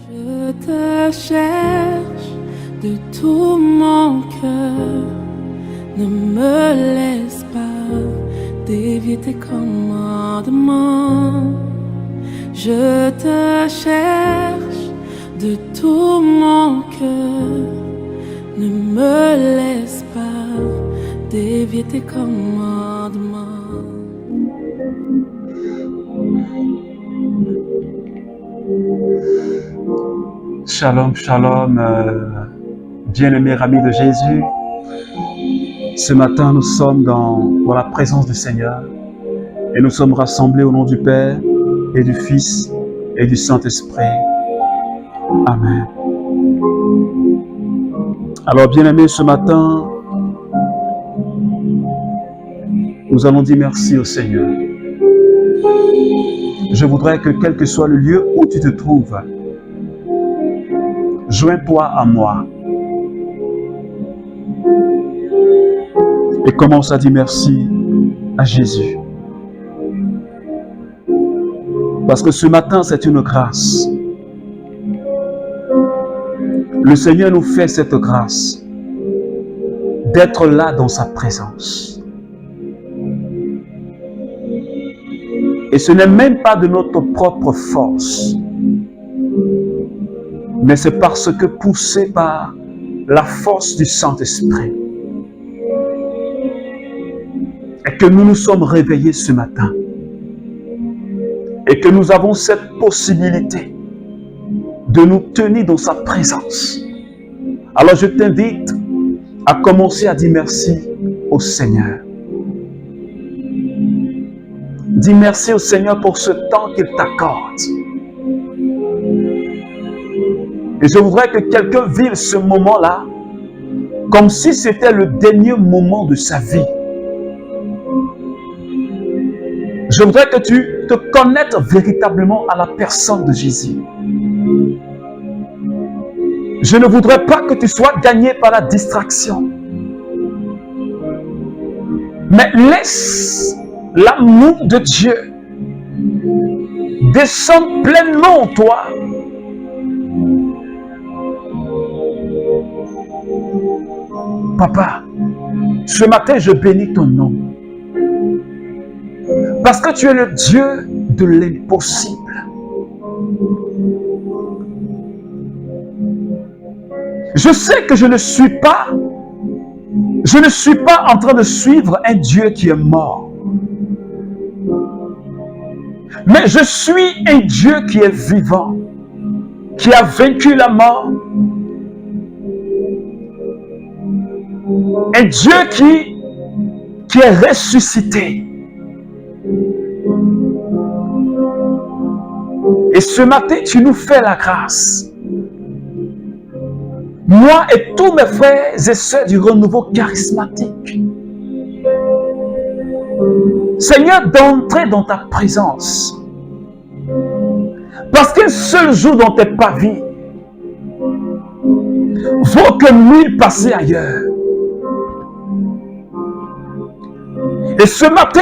Je te cherche de tout mon cœur, ne me laisse pas dévier tes commandements. Je te cherche de tout mon cœur, ne me laisse pas dévier tes commandements. Shalom, shalom, bien-aimés amis de Jésus. Ce matin, nous sommes dans la présence du Seigneur et nous sommes rassemblés au nom du Père et du Fils et du Saint-Esprit. Amen. Alors, bien-aimés, ce matin, nous allons dire merci au Seigneur. Je voudrais que quel que soit le lieu où tu te trouves, joins-toi à moi et commence à dire merci à Jésus. Parce que ce matin, c'est une grâce. Le Seigneur nous fait cette grâce d'être là dans sa présence. Et ce n'est même pas de notre propre force, mais c'est parce que poussé par la force du Saint-Esprit et que nous nous sommes réveillés ce matin et que nous avons cette possibilité de nous tenir dans sa présence. Alors je t'invite à commencer à dire merci au Seigneur. Dis merci au Seigneur pour ce temps qu'il t'accorde. Et je voudrais que quelqu'un vive ce moment-là comme si c'était le dernier moment de sa vie. Je voudrais que tu te connectes véritablement à la personne de Jésus. Je ne voudrais pas que tu sois gagné par la distraction. Mais laisse l'amour de Dieu descendre pleinement en toi. Papa, ce matin, je bénis ton nom. Parce que tu es le Dieu de l'impossible. Je sais que je ne suis pas en train de suivre un Dieu qui est mort. Mais je suis un Dieu qui est vivant, qui a vaincu la mort. Un Dieu qui est ressuscité. Et ce matin, tu nous fais la grâce. Moi et tous mes frères et sœurs du renouveau charismatique. Seigneur, d'entrer dans ta présence. Parce qu'un seul jour dans tes pavis vaut que 1000 passés ailleurs. Et ce matin,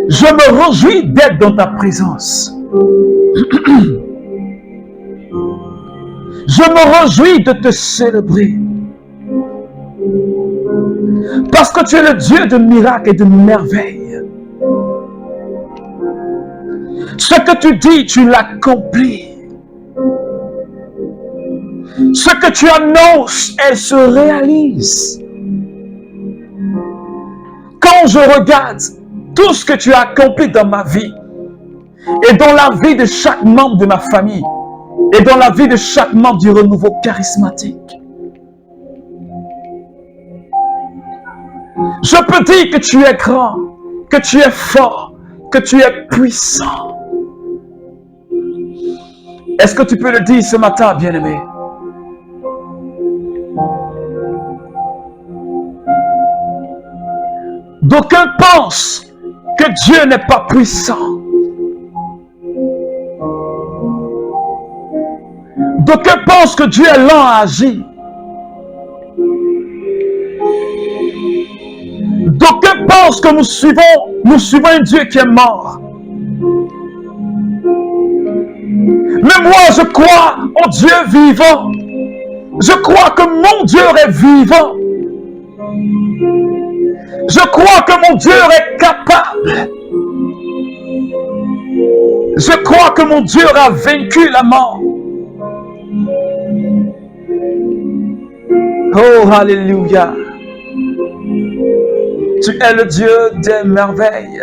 je me réjouis d'être dans ta présence. Je me réjouis de te célébrer. Parce que tu es le Dieu de miracles et de merveilles. Ce que tu dis, tu l'accomplis. Ce que tu annonces, elle se réalise. Quand je regarde tout ce que tu as accompli dans ma vie et dans la vie de chaque membre de ma famille et dans la vie de chaque membre du renouveau charismatique, je peux dire que tu es grand, que tu es fort, que tu es puissant. Est-ce que tu peux le dire ce matin, bien-aimé? D'aucuns pensent que Dieu n'est pas puissant. D'aucuns pensent que Dieu est lent à agir. D'aucuns pensent que nous suivons un Dieu qui est mort. je crois au Dieu vivant. Je crois que mon Dieu est vivant. Je crois que mon Dieu est capable. Je crois que mon Dieu a vaincu la mort. Oh, alléluia. Tu es le Dieu des merveilles.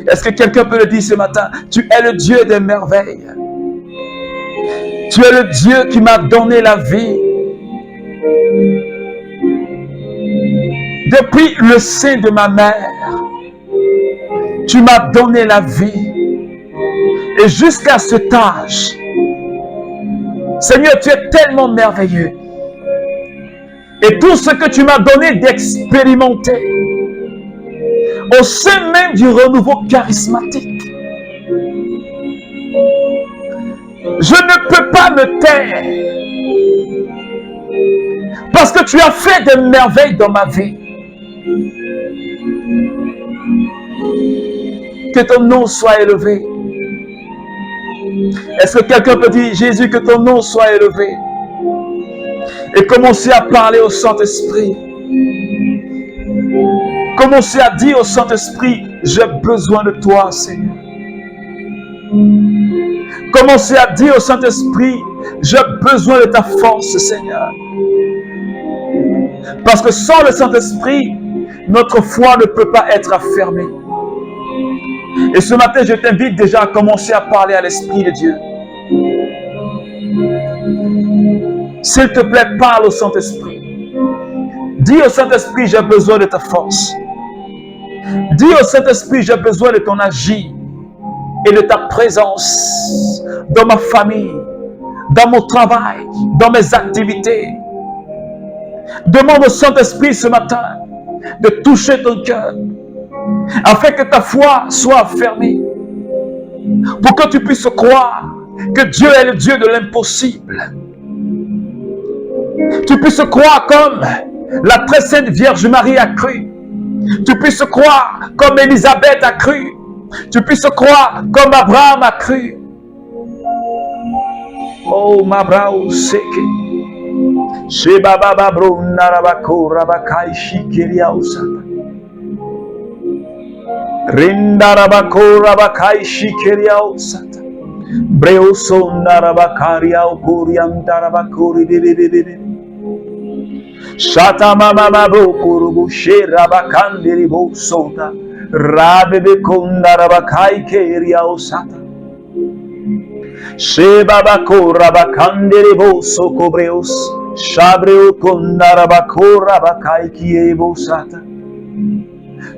Est-ce que quelqu'un peut le dire ce matin? Tu es le Dieu des merveilles. Tu es le Dieu qui m'a donné la vie. Depuis le sein de ma mère, tu m'as donné la vie. Et jusqu'à cet âge, Seigneur, tu es tellement merveilleux. Et tout ce que tu m'as donné d'expérimenter au sein même du renouveau charismatique, je ne peux pas me taire. Parce que tu as fait des merveilles dans ma vie. Que ton nom soit élevé. Est-ce que quelqu'un peut dire, Jésus, que ton nom soit élevé? Et commencer à parler au Saint-Esprit. Commencer à dire au Saint-Esprit, j'ai besoin de toi, Seigneur. Commencez à dire au Saint-Esprit, j'ai besoin de ta force, Seigneur. Parce que sans le Saint-Esprit, notre foi ne peut pas être affermée. Et ce matin, je t'invite déjà à commencer à parler à l'Esprit de Dieu. S'il te plaît, parle au Saint-Esprit. Dis au Saint-Esprit, j'ai besoin de ta force. Dis au Saint-Esprit, j'ai besoin de ton agir et de ta présence dans ma famille, dans mon travail, dans mes activités. Demande au Saint-Esprit ce matin de toucher ton cœur afin que ta foi soit affermie, pour que tu puisses croire que Dieu est le Dieu de l'impossible. Tu puisses croire comme la très sainte Vierge Marie a cru. Tu puisses croire comme Élisabeth a cru. Tu puisses croire comme Abraham a cru. Oh, Mabrao Seke. Sheba Babro Narabako Rabakai Shikeria Osata. Rindarabako Rabakai Shikeria Osata. Breoso Narabakaria Okuriam Darabakuri Bibi. Shata mama mabukurubu shera bakandiri bosota rabebe konda rabakai keria osata sheba bakora bakandiri boso kobreos shabreo konda rabakora bakai kie bosata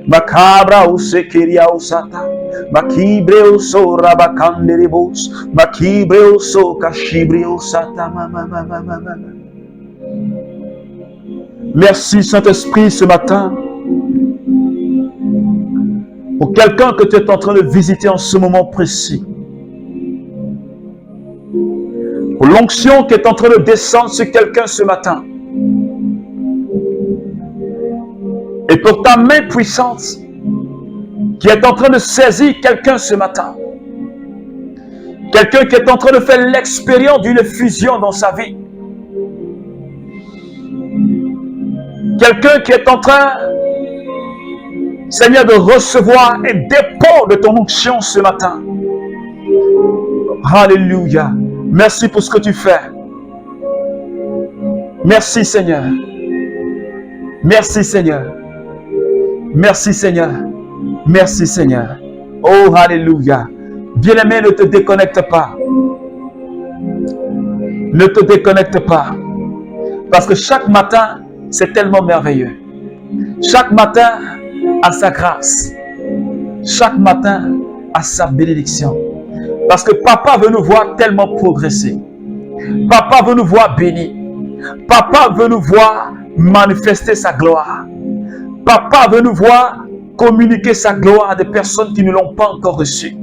makabra usekeria osata makibreo so rabakandiri bos makibreo so kashibreo sata mama. Merci Saint-Esprit ce matin pour quelqu'un que tu es en train de visiter en ce moment précis. Pour l'onction qui est en train de descendre sur quelqu'un ce matin. Et pour ta main puissante qui est en train de saisir quelqu'un ce matin. Quelqu'un qui est en train de faire l'expérience d'une fusion dans sa vie. Quelqu'un qui est en train, Seigneur, de recevoir un dépôt de ton onction ce matin. Alléluia. Merci pour ce que tu fais. Merci Seigneur. Merci Seigneur. Merci Seigneur. Merci Seigneur. Oh, alléluia. Bien-aimé, ne te déconnecte pas. Ne te déconnecte pas. Parce que chaque matin, c'est tellement merveilleux. Chaque matin a sa grâce. Chaque matin a sa bénédiction. Parce que papa veut nous voir tellement progresser. Papa veut nous voir bénis. Papa veut nous voir manifester sa gloire. Papa veut nous voir communiquer sa gloire à des personnes qui ne l'ont pas encore reçue.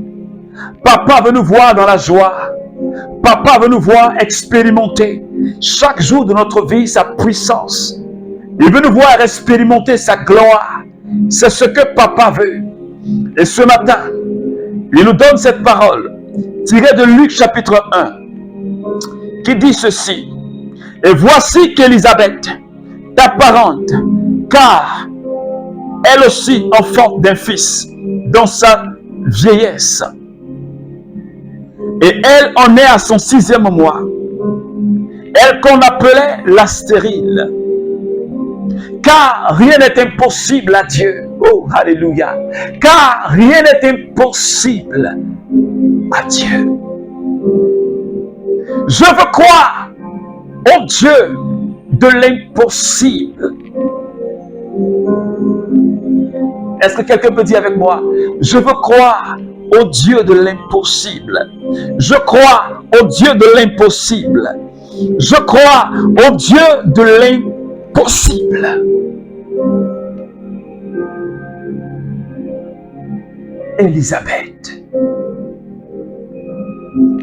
Papa veut nous voir dans la joie. Papa veut nous voir expérimenter chaque jour de notre vie sa puissance. Il veut nous voir expérimenter sa gloire. C'est ce que papa veut. Et ce matin, il nous donne cette parole tirée de Luc chapitre 1. qui dit ceci. Et voici qu'Élisabeth, ta parente, car elle aussi enfante d'un fils dans sa vieillesse. Et elle en est à son 6e mois. Elle qu'on appelait la stérile. Car rien n'est impossible à Dieu. Oh, alléluia. Car rien n'est impossible à Dieu. Je veux croire au Dieu de l'impossible. Est-ce que quelqu'un peut dire avec moi? Je veux croire au Dieu de l'impossible. Je crois au Dieu de l'impossible. Je crois au Dieu de l'impossible. Élisabeth.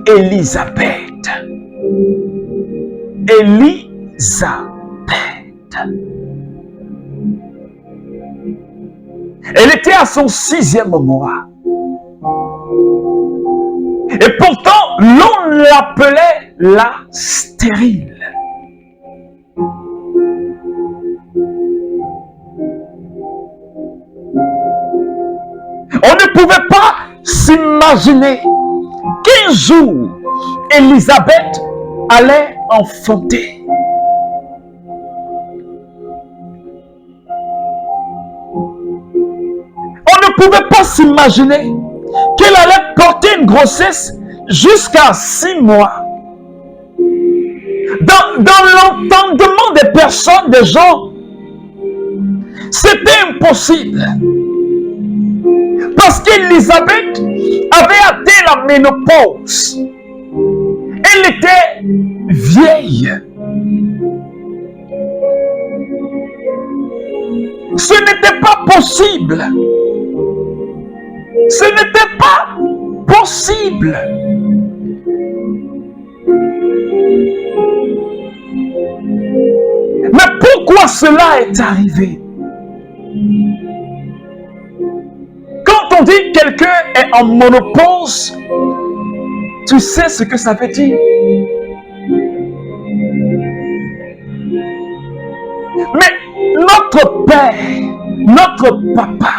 Élisabeth. Élisabeth. Elle était à son 6e mois. Et pourtant, l'on l'appelait la stérile. On ne pouvait pas s'imaginer qu'un jour, Élisabeth allait enfanter. On ne pouvait pas s'imaginer qu'elle allait porter une grossesse jusqu'à 6 mois. Dans l'entendement des personnes, des gens, c'était impossible. Parce qu'Élisabeth avait atteint la ménopause. Elle était vieille. Ce n'était pas possible. Ce n'était pas possible. Mais pourquoi cela est arrivé? Quand on dit que quelqu'un est en monopause, tu sais ce que ça veut dire. Mais notre Père, notre Papa,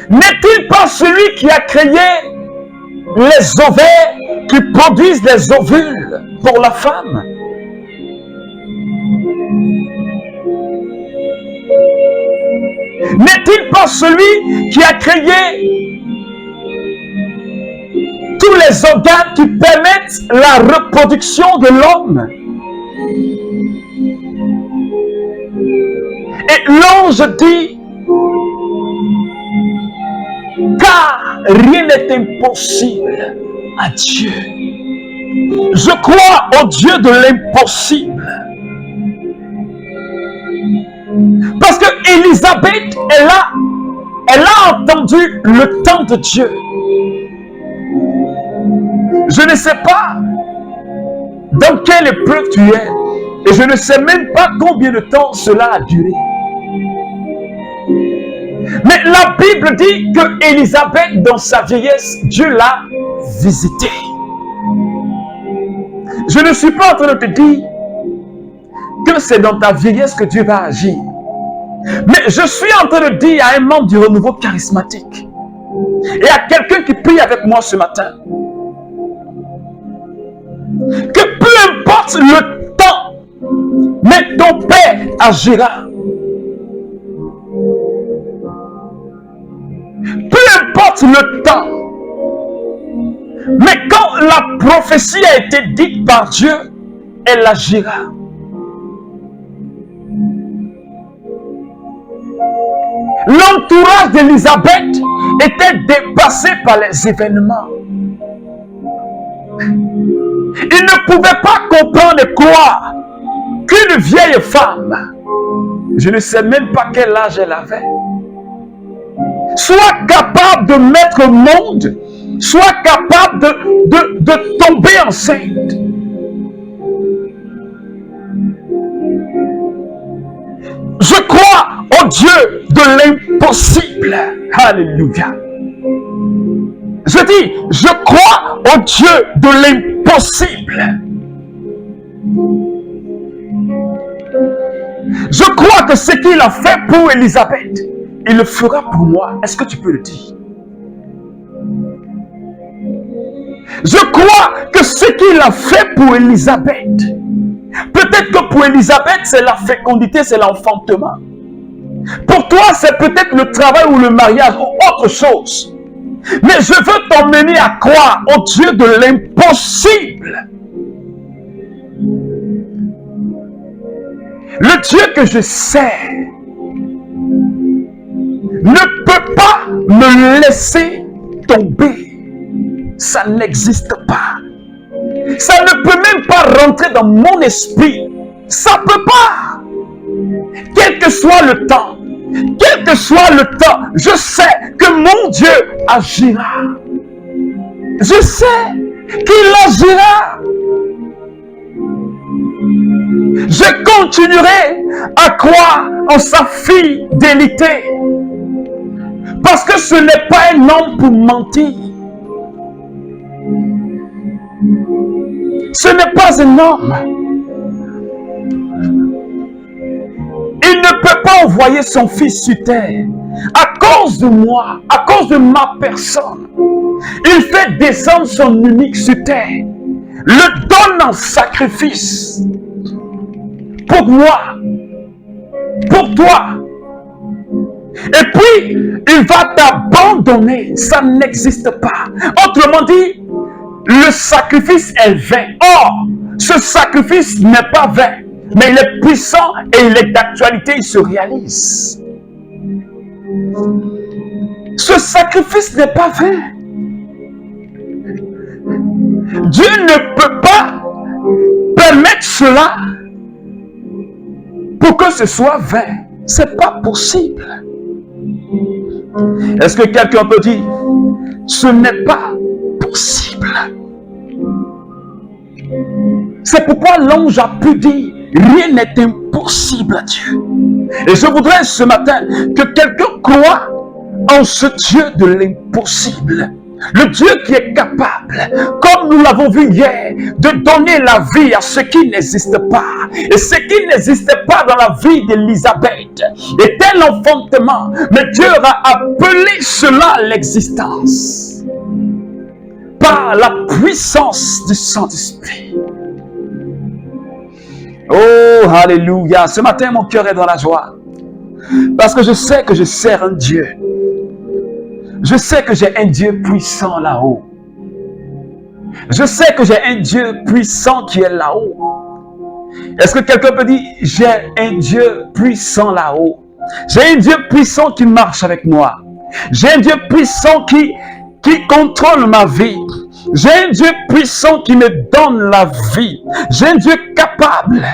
n'est-il pas celui qui a créé les ovaires qui produisent les ovules pour la femme? N'est-il pas celui qui a créé tous les organes qui permettent la reproduction de l'homme? Et l'ange dit, car rien n'est impossible à Dieu. Je crois au Dieu de l'impossible. Parce que Élisabeth, elle a entendu le temps de Dieu. Je ne sais pas dans quelle épreuve tu es. Et je ne sais même pas combien de temps cela a duré. Mais la Bible dit que Élisabeth, dans sa vieillesse, Dieu l'a visitée. Je ne suis pas en train de te dire que c'est dans ta vieillesse que Dieu va agir. Mais je suis en train de dire à un membre du renouveau charismatique et à quelqu'un qui prie avec moi ce matin que peu importe le temps, mais ton Père agira. Peu importe le temps, mais quand la prophétie a été dite par Dieu, elle agira. L'entourage d'Élisabeth était dépassé par les événements. Il ne pouvait pas comprendre et croire qu'une vieille femme, je ne sais même pas quel âge elle avait, soit capable de mettre au monde, soit capable de tomber enceinte. Je crois au Dieu de l'impossible. Alléluia. Je dis, je crois au Dieu de l'impossible. Je crois que ce qu'il a fait pour Élisabeth, il le fera pour moi. Est-ce que tu peux le dire? Je crois que ce qu'il a fait pour Élisabeth, peut-être que pour Élisabeth, c'est la fécondité, c'est l'enfantement. Pour toi, c'est peut-être le travail ou le mariage ou autre chose. Mais je veux t'emmener à croire au Dieu de l'impossible. Le Dieu que je sers ne peut pas me laisser tomber. Ça n'existe pas. Ça ne peut même pas rentrer dans mon esprit. Ça ne peut pas. Quel que soit le temps, je sais que mon Dieu agira. Je sais qu'il agira. Je continuerai à croire en sa fidélité. Parce que ce n'est pas un homme pour mentir. Ce n'est pas un homme. Il ne peut pas envoyer son fils sur terre à cause de moi, à cause de ma personne. Il fait descendre son unique sur terre, le donne en sacrifice pour moi, pour toi. Et puis, il va t'abandonner. Ça n'existe pas. Autrement dit, le sacrifice est vain. Or, ce sacrifice n'est pas vain, mais il est puissant et il est d'actualité, il se réalise. Ce sacrifice n'est pas vain. Dieu ne peut pas permettre cela pour que ce soit vain. C'est pas possible. Est-ce que quelqu'un peut dire, ce n'est pas possible? C'est pourquoi l'ange a pu dire, rien n'est impossible à Dieu. Et je voudrais ce matin que quelqu'un croie en ce Dieu de l'impossible. Le Dieu qui est capable, comme nous l'avons vu hier, de donner la vie à ce qui n'existe pas. Et ce qui n'existait pas dans la vie d'Élisabeth était l'enfantement. Mais Dieu a appelé cela à l'existence par la puissance du Saint-Esprit. Oh, alléluia. Ce matin, mon cœur est dans la joie. Parce que je sais que je sers un Dieu. Je sais que j'ai un Dieu puissant là-haut. Je sais que j'ai un Dieu puissant qui est là-haut. Est-ce que quelqu'un peut dire, j'ai un Dieu puissant là-haut? J'ai un Dieu puissant qui marche avec moi. J'ai un Dieu puissant qui contrôle ma vie. J'ai un Dieu puissant qui me donne la vie. J'ai un Dieu capable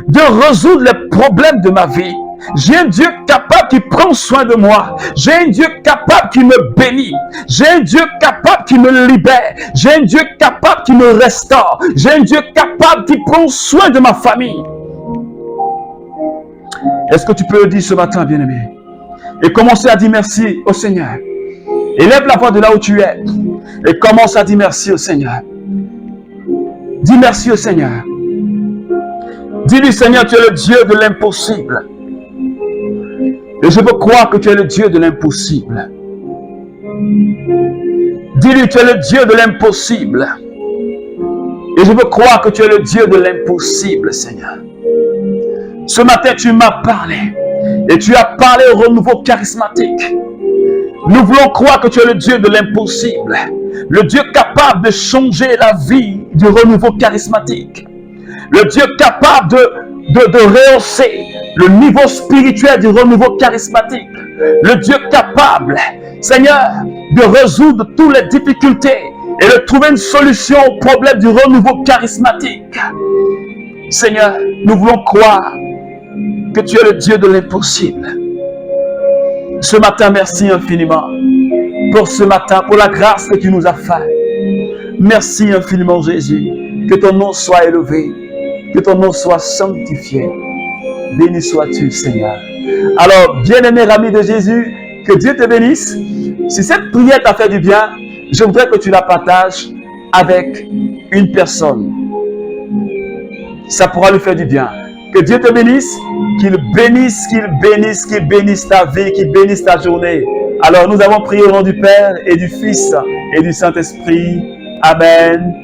de résoudre les problèmes de ma vie. J'ai un Dieu capable qui prend soin de moi. J'ai un Dieu capable qui me bénit. J'ai un Dieu capable qui me libère. J'ai un Dieu capable qui me restaure. J'ai un Dieu capable qui prend soin de ma famille. Est-ce que tu peux le dire ce matin, bien-aimé? Et commencer à dire merci au Seigneur. Élève la voix de là où tu es. Et commence à dire merci au Seigneur. Dis merci au Seigneur. Dis-lui, Seigneur, tu es le Dieu de l'impossible. Et je veux croire que tu es le Dieu de l'impossible. Dis-lui, tu es le Dieu de l'impossible. Et je veux croire que tu es le Dieu de l'impossible, Seigneur. Ce matin, tu m'as parlé. Et tu as parlé au renouveau charismatique. Nous voulons croire que tu es le Dieu de l'impossible. Le Dieu capable de changer la vie du renouveau charismatique. Le Dieu capable de rehausser le niveau spirituel du renouveau charismatique. Le Dieu capable, Seigneur, de résoudre toutes les difficultés et de trouver une solution au problème du renouveau charismatique. Seigneur, nous voulons croire que tu es le Dieu de l'impossible. Ce matin, merci infiniment pour ce matin, pour la grâce que tu nous as faite. Merci infiniment, Jésus. Que ton nom soit élevé, que ton nom soit sanctifié. Béni sois-tu, Seigneur. Alors, bien-aimé ami de Jésus, que Dieu te bénisse. Si cette prière t'a fait du bien, Je voudrais que tu la partages avec une personne. Ça pourra lui faire du bien. Que Dieu te bénisse, qu'il bénisse, qu'il bénisse, qu'il bénisse ta vie, qu'il bénisse ta journée. Alors nous avons prié au nom du Père et du Fils et du Saint-Esprit. Amen.